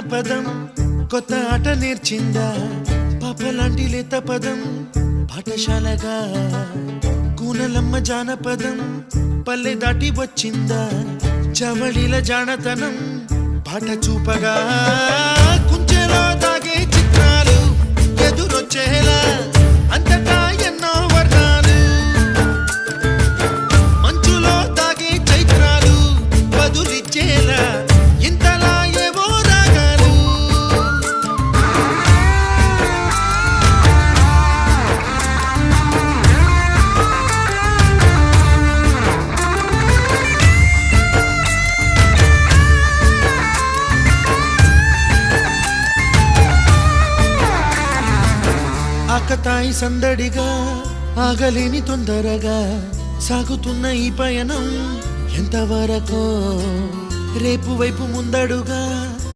జానపదం కొత్త ఆట నేర్చిందా పాపలాంటి లేత పదం పాఠశాలగా కూనలమ్మ జానపదం పల్లె దాటి వచ్చిందా చవళిల జానతనం పాట చూపగా కుంచెలో దాగే చిత్రాలు ఎదురొచ్చేలా అంతటా ఎన్నో వర్ణాలు మంచులో దాగే చైత్రాలు బదులిచ్చేలా ఇంతలా ఏవో రాగాలు ఆకతాయి సందడిగా ఆగలేని తొందరగా సాగుతున్న ఈ పయనం ఎంతవరకో రేపు వైపు ముందడుగా